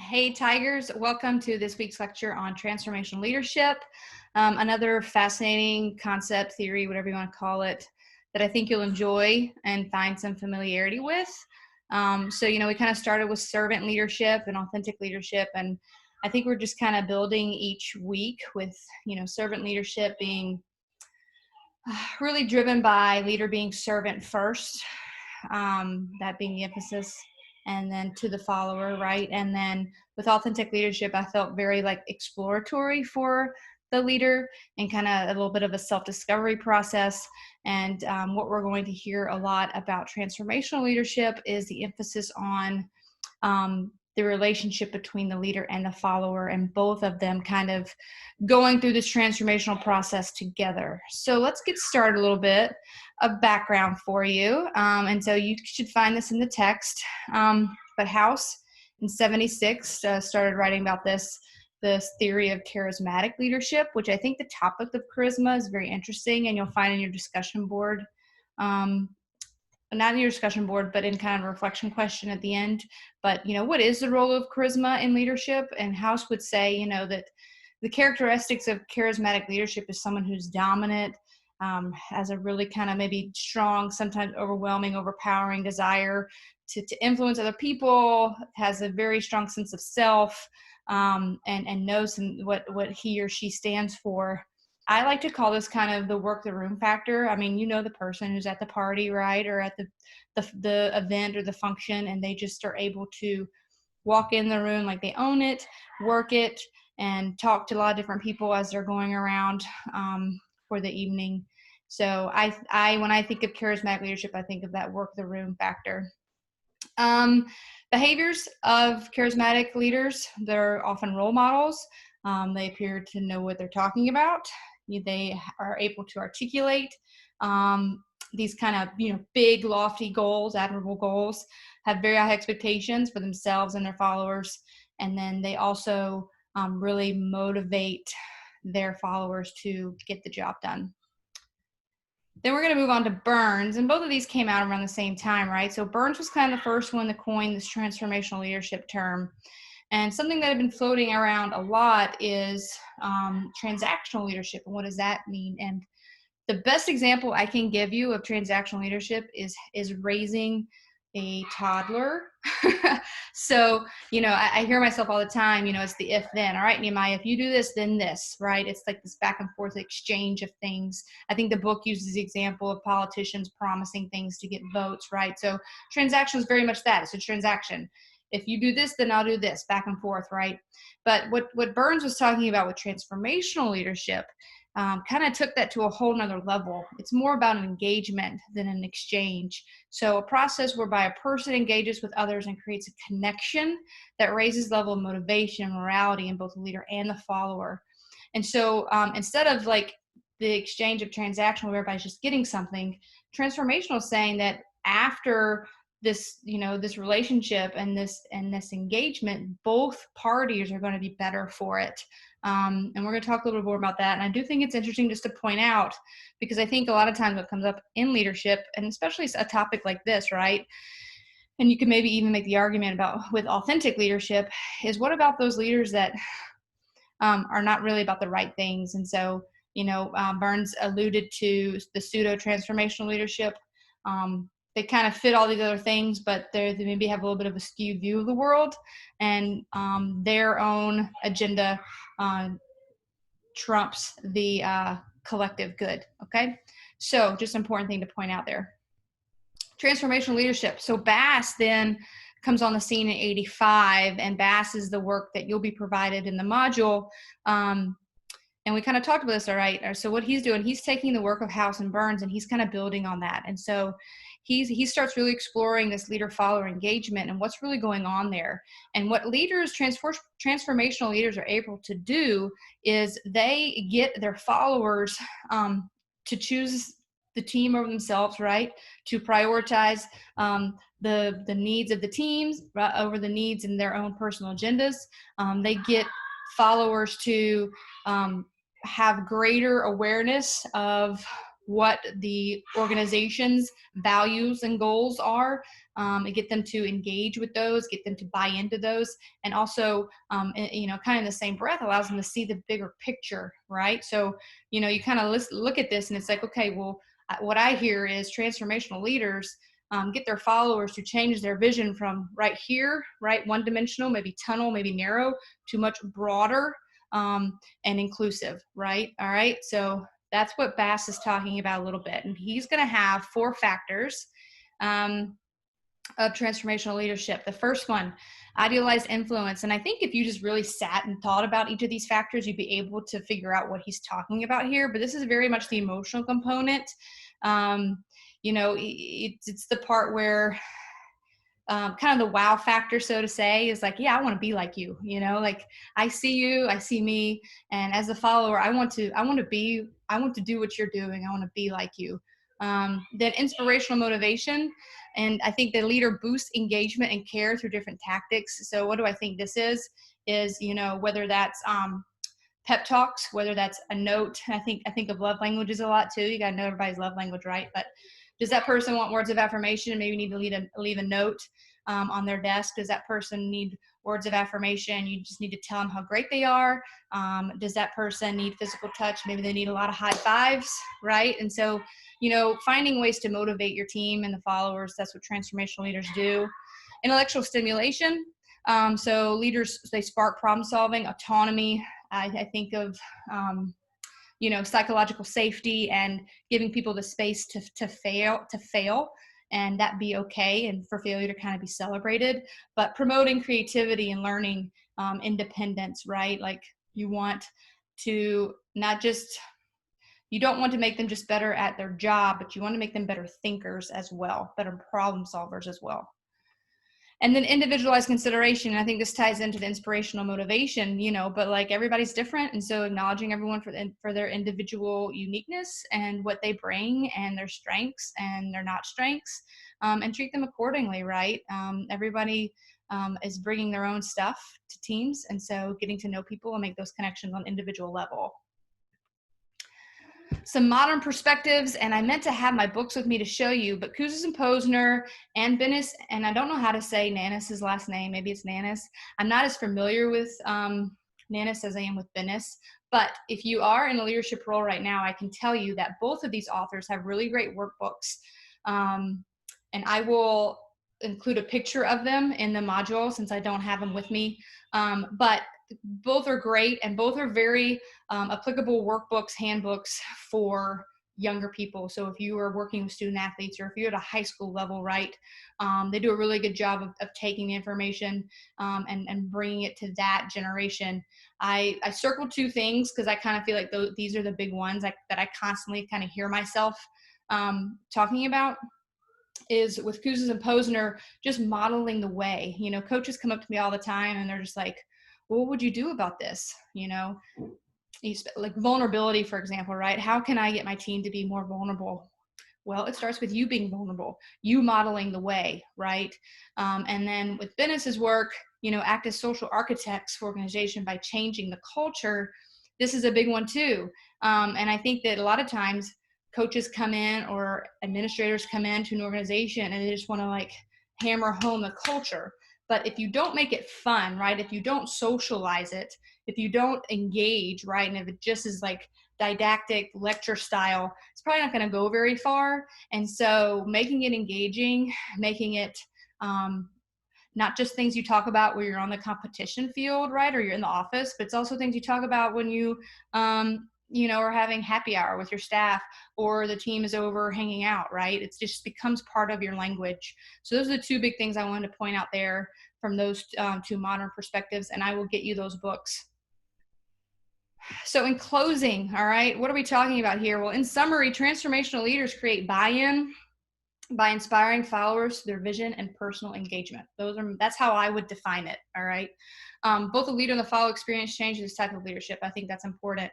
Hey Tigers, welcome to this week's lecture on transformational leadership. Another fascinating concept, theory, whatever you want to call it, that I think you'll enjoy and find some familiarity with. We kind of started with servant leadership and authentic leadership, and I think we're just kind of building each week with, servant leadership being really driven by leader being servant first, that being the emphasis, and then to the follower, right? And then with authentic leadership, I felt very exploratory for the leader and kind of a little bit of a self-discovery process. And what we're going to hear a lot about transformational leadership is the emphasis on the relationship between the leader and the follower, and both of them kind of going through this transformational process together. So let's get started a little bit of background for you. And so you should find this in the text. But House in 76 started writing about this theory of charismatic leadership, which I think the topic of charisma is very interesting, and you'll find in your discussion board. Not in your discussion board, but in kind of a reflection question at the end. But, what is the role of charisma in leadership? And House would say, that the characteristics of charismatic leadership is someone who's dominant, has a really kind of maybe strong, sometimes overwhelming, overpowering desire to influence other people, has a very strong sense of self, and knows what he or she stands for. I like to call this kind of the work the room factor. I mean, the person who's at the party, right, or at the event or the function, and they just are able to walk in the room like they own it, work it, and talk to a lot of different people as they're going around for the evening. So I when I think of charismatic leadership, I think of that work the room factor. Behaviors of charismatic leaders, they're often role models. They appear to know what they're talking about. They are able to articulate these kind of, big, lofty goals, admirable goals, have very high expectations for themselves and their followers. And then they also really motivate their followers to get the job done. Then we're going to move on to Burns, and both of these came out around the same time, right? So Burns was kind of the first one to coin this transformational leadership term. And something that had been floating around a lot is transactional leadership. And what does that mean? And the best example I can give you of transactional leadership is raising a toddler. So, I hear myself all the time, it's the if then. All right, Nehemiah, if you do this, then this, right? It's like this back and forth exchange of things. I think the book uses the example of politicians promising things to get votes, right? So transaction is very much that. It's a transaction. If you do this, then I'll do this, back and forth, right? But what Burns was talking about with transformational leadership kind of took that to a whole nother level. It's more about an engagement than an exchange. So a process whereby a person engages with others and creates a connection that raises the level of motivation and morality in both the leader and the follower. And so instead of the exchange of transactional where everybody's just getting something, transformational is saying that after this, this relationship and this engagement, both parties are going to be better for it. And we're going to talk a little bit more about that. And I do think it's interesting just to point out, because I think a lot of times what comes up in leadership, and especially a topic like this, right? And you can maybe even make the argument about with authentic leadership is what about those leaders that are not really about the right things? And so, Burns alluded to the pseudo-transformational leadership. They kind of fit all these other things, but they maybe have a little bit of a skewed view of the world, and their own agenda trumps the collective good, okay? So just an important thing to point out there. Transformational leadership. So Bass then comes on the scene in 85, and Bass is the work that you'll be provided in the module. And we kind of talked about this, all right? So what he's doing, he's taking the work of House and Burns, and he's kind of building on that. And so he starts really exploring this leader-follower engagement and what's really going on there. And what transformational leaders are able to do is they get their followers to choose the team over themselves, right? To prioritize the needs of the teams over the needs in their own personal agendas. They get followers to have greater awareness of what the organization's values and goals are, and get them to engage with those, get them to buy into those, and also, kind of in the same breath, allows them to see the bigger picture, right? So, you kind of look at this, and it's like, okay, well, what I hear is transformational leaders get their followers to change their vision from right here, right, one dimensional, maybe tunnel, maybe narrow, to much broader and inclusive, right? All right. So that's what Bass is talking about a little bit. And he's going to have 4 factors of transformational leadership. The first one, idealized influence. And I think if you just really sat and thought about each of these factors, you'd be able to figure out what he's talking about here. But this is very much the emotional component. It's the part where kind of the wow factor, so to say, is like, yeah, I want to be like you, like I see you, I see me. And as a follower, I want to do what you're doing. I want to be like you. Then inspirational motivation. And I think the leader boosts engagement and care through different tactics. So what do I think this is, whether that's, pep talks, whether that's a note. I think of love languages a lot too. You got to know everybody's love language, right? But does that person want words of affirmation? Maybe you need to leave a note on their desk. Does that person need words of affirmation? You just need to tell them how great they are. Does that person need physical touch? Maybe they need a lot of high fives, right? And so, finding ways to motivate your team and the followers, that's what transformational leaders do. Intellectual stimulation. So leaders, they spark problem solving, autonomy. I think of, psychological safety and giving people the space to fail and that be okay, and for failure to kind of be celebrated, but promoting creativity and learning, independence, right? Like you want to you don't want to make them just better at their job, but you want to make them better thinkers as well, better problem solvers as well. And then individualized consideration. And I think this ties into the inspirational motivation, but like everybody's different. And so acknowledging everyone for their individual uniqueness and what they bring and their strengths and their not strengths, and treat them accordingly, right? Everybody is bringing their own stuff to teams. And so getting to know people and make those connections on individual level. Some modern perspectives, and I meant to have my books with me to show you, but Kouzes and Posner and Bennis, and I don't know how to say Nannis's last name, maybe it's Nannis. I'm not as familiar with Nannis as I am with Bennis, but if you are in a leadership role right now, I can tell you that both of these authors have really great workbooks, and I will include a picture of them in the module since I don't have them with me, but both are great, and both are very applicable workbooks, handbooks for younger people. So if you are working with student athletes, or if you're at a high school level, right, they do a really good job of taking the information and bringing it to that generation. I circled 2 things because I kind of feel like these are the big ones that I constantly kind of hear myself talking about. Is with Kouzes and Posner, just modeling the way. Coaches come up to me all the time and they're just like, well, what would you do about this? Like vulnerability, for example, right? How can I get my team to be more vulnerable? Well, it starts with you being vulnerable, you modeling the way, right? And then with Bennis's work, act as social architects for organization by changing the culture. This is a big one too. And I think that a lot of times coaches come in or administrators come into an organization and they just want to like hammer home the culture. But if you don't make it fun, right? If you don't socialize it, if you don't engage, right? And if it just is like didactic lecture style, it's probably not going to go very far. And so making it engaging, making it not just things you talk about where you're on the competition field, right? Or you're in the office, but it's also things you talk about when you are having happy hour with your staff, or the team is over hanging out, right? It just becomes part of your language. So those are the 2 big things I wanted to point out there from those 2 modern perspectives, and I will get you those books. So in closing, all right, what are we talking about here? Well, in summary, transformational leaders create buy-in by inspiring followers to their vision and personal engagement. That's how I would define it, all right? Both the leader and the follower experience change this type of leadership. I think that's important.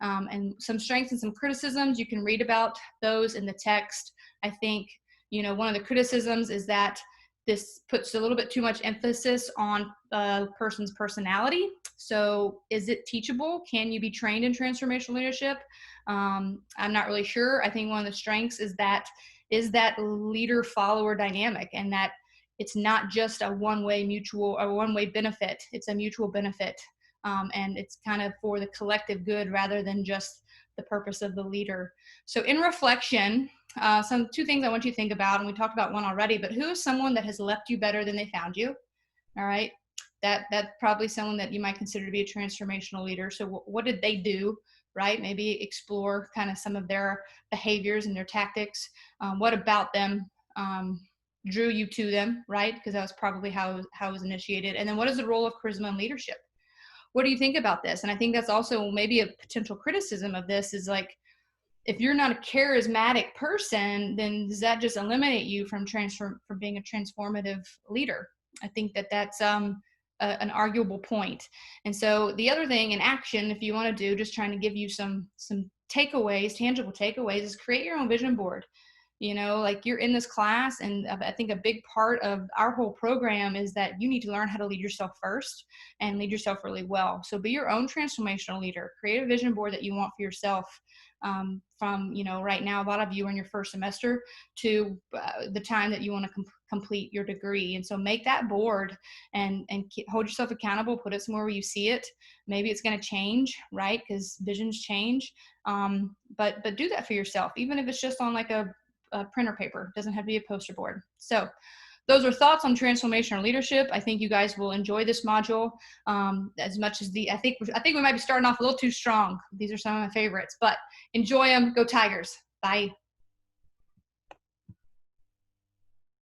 And some strengths and some criticisms, you can read about those in the text. I think, one of the criticisms is that This puts a little bit too much emphasis on a person's personality. So, is it teachable? Can you be trained in transformational leadership? I'm not really sure. I think one of the strengths is that leader follower dynamic, and that it's not just a one-way mutual or one-way benefit. It's a mutual benefit, and it's kind of for the collective good rather than just the purpose of the leader. So, in reflection, some two things I want you to think about, and we talked about one already, but who is someone that has left you better than they found you? All right. That's probably someone that you might consider to be a transformational leader. So what did they do? Right? Maybe explore kind of some of their behaviors and their tactics. What about them drew you to them? Right? Because that was probably how it was initiated. And then what is the role of charisma and leadership? What do you think about this? And I think that's also maybe a potential criticism of this is like, if you're not a charismatic person, then does that just eliminate you from being a transformative leader? I think that's an arguable point. And so the other thing in action, if you want to do, just trying to give you some takeaways, tangible takeaways, is create your own vision board. Like you're in this class, and I think a big part of our whole program is that you need to learn how to lead yourself first and lead yourself really well. So be your own transformational leader. Create a vision board that you want for yourself. From right now, a lot of you are in your first semester to the time that you want to complete your degree. And so make that board and hold yourself accountable. Put it somewhere where you see it. Maybe it's going to change, right? Because visions change. But do that for yourself, even if it's just on like a printer paper. It doesn't have to be a poster board. So those are thoughts on transformational leadership. I think you guys will enjoy this module as much as I think we might be starting off a little too strong. These are some of my favorites, but enjoy them. Go Tigers. Bye.